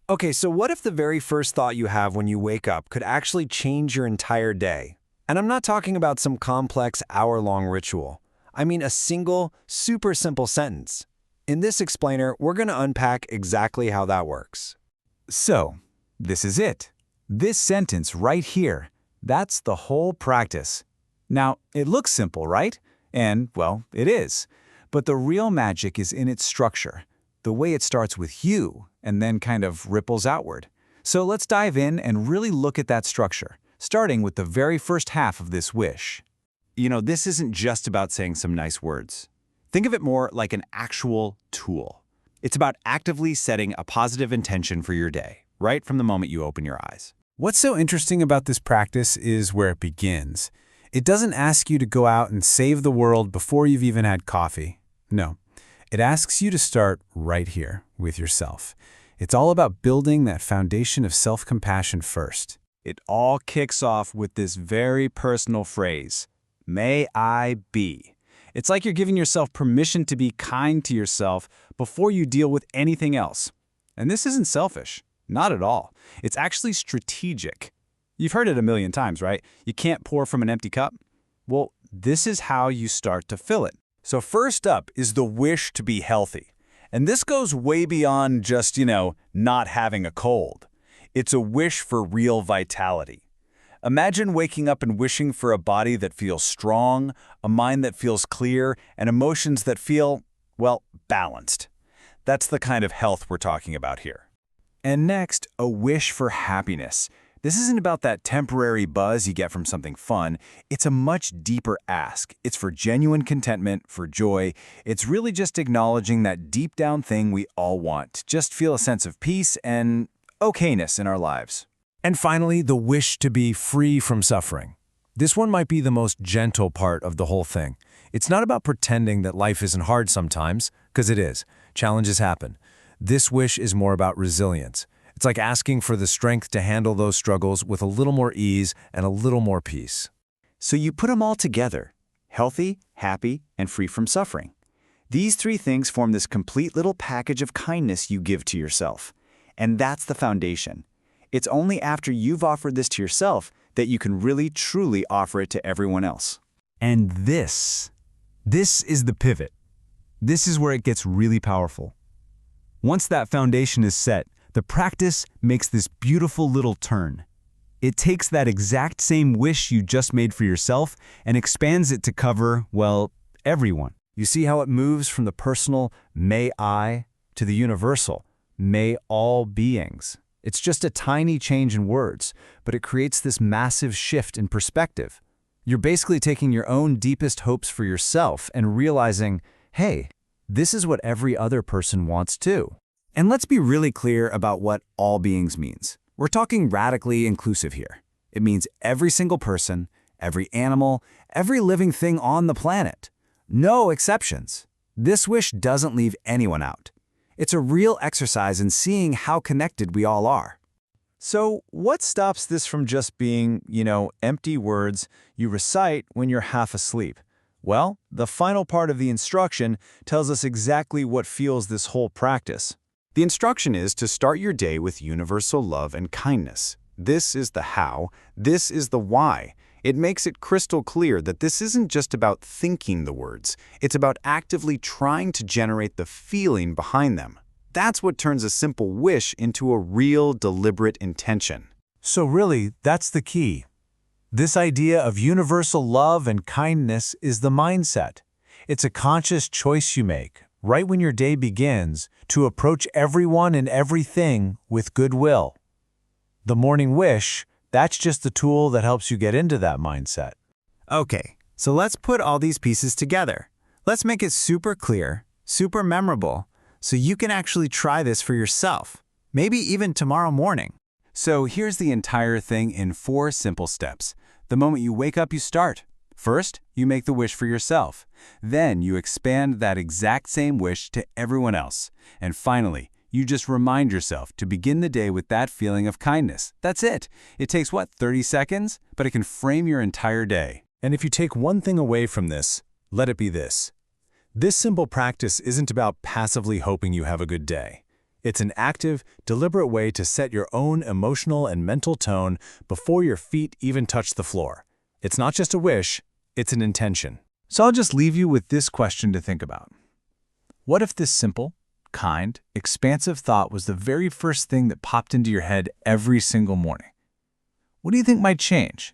Okay, so what if the very first thought you have when you wake up could actually change your entire day? And I'm not talking about some complex hour-long ritual. I mean a single, super simple sentence. In this explainer, we're going to unpack exactly how that works. So, this is it. This sentence right here, that's the whole practice. Now, it looks simple, right? And, well, it is. But the real magic is in its structure, the way it starts with you and then kind of ripples outward. So let's dive in and really look at that structure, starting with the very first half of this wish. This isn't just about saying some nice words. Think of it more like an actual tool. It's about actively setting a positive intention for your day, right from the moment you open your eyes. What's so interesting about this practice is where it begins. It doesn't ask you to go out and save the world before you've even had coffee. No, it asks you to start right here with yourself. It's all about building that foundation of self-compassion first. It all kicks off with this very personal phrase, "May I be." It's like you're giving yourself permission to be kind to yourself before you deal with anything else. And this isn't selfish, not at all. It's actually strategic. You've heard it a million times, right? You can't pour from an empty cup. Well, this is how you start to fill it. So first up is the wish to be healthy. And this goes way beyond just, not having a cold. It's a wish for real vitality. Imagine waking up and wishing for a body that feels strong, a mind that feels clear, and emotions that feel, well, balanced. That's the kind of health we're talking about here. And next, a wish for happiness. This isn't about that temporary buzz you get from something fun. It's a much deeper ask. It's for genuine contentment, for joy. It's really just acknowledging that deep down thing we all want, to just feel a sense of peace and okayness in our lives. And finally, the wish to be free from suffering. This one might be the most gentle part of the whole thing. It's not about pretending that life isn't hard sometimes, because it is. Challenges happen. This wish is more about resilience. It's like asking for the strength to handle those struggles with a little more ease and a little more peace. So you put them all together, healthy, happy, and free from suffering. These three things form this complete little package of kindness you give to yourself. And that's the foundation. It's only after you've offered this to yourself that you can really, truly offer it to everyone else. And this is the pivot. This is where it gets really powerful. Once that foundation is set, the practice makes this beautiful little turn. It takes that exact same wish you just made for yourself and expands it to cover, well, everyone. You see how it moves from the personal, may I, to the universal, may all beings. It's just a tiny change in words, but it creates this massive shift in perspective. You're basically taking your own deepest hopes for yourself and realizing, hey, this is what every other person wants too. And let's be really clear about what all beings means. We're talking radically inclusive here. It means every single person, every animal, every living thing on the planet. No exceptions. This wish doesn't leave anyone out. It's a real exercise in seeing how connected we all are. So what stops this from just being, empty words you recite when you're half asleep? Well, the final part of the instruction tells us exactly what fuels this whole practice. The instruction is to start your day with universal love and kindness. This is the how, this is the why. It makes it crystal clear that this isn't just about thinking the words. It's about actively trying to generate the feeling behind them. That's what turns a simple wish into a real, deliberate intention. So really, that's the key. This idea of universal love and kindness is the mindset. It's a conscious choice you make, right when your day begins, to approach everyone and everything with goodwill. The morning wish, that's just the tool that helps you get into that mindset. Okay, so let's put all these pieces together. Let's make it super clear, super memorable, so you can actually try this for yourself, maybe even tomorrow morning. So here's the entire thing in 4 simple steps. The moment you wake up, you start. First, you make the wish for yourself. Then you expand that exact same wish to everyone else. And finally, you just remind yourself to begin the day with that feeling of kindness. That's it. It takes, 30 seconds? But it can frame your entire day. And if you take one thing away from this, let it be this. This simple practice isn't about passively hoping you have a good day. It's an active, deliberate way to set your own emotional and mental tone before your feet even touch the floor. It's not just a wish, it's an intention. So I'll just leave you with this question to think about. What if this simple, kind, expansive thought was the very first thing that popped into your head every single morning? What do you think might change?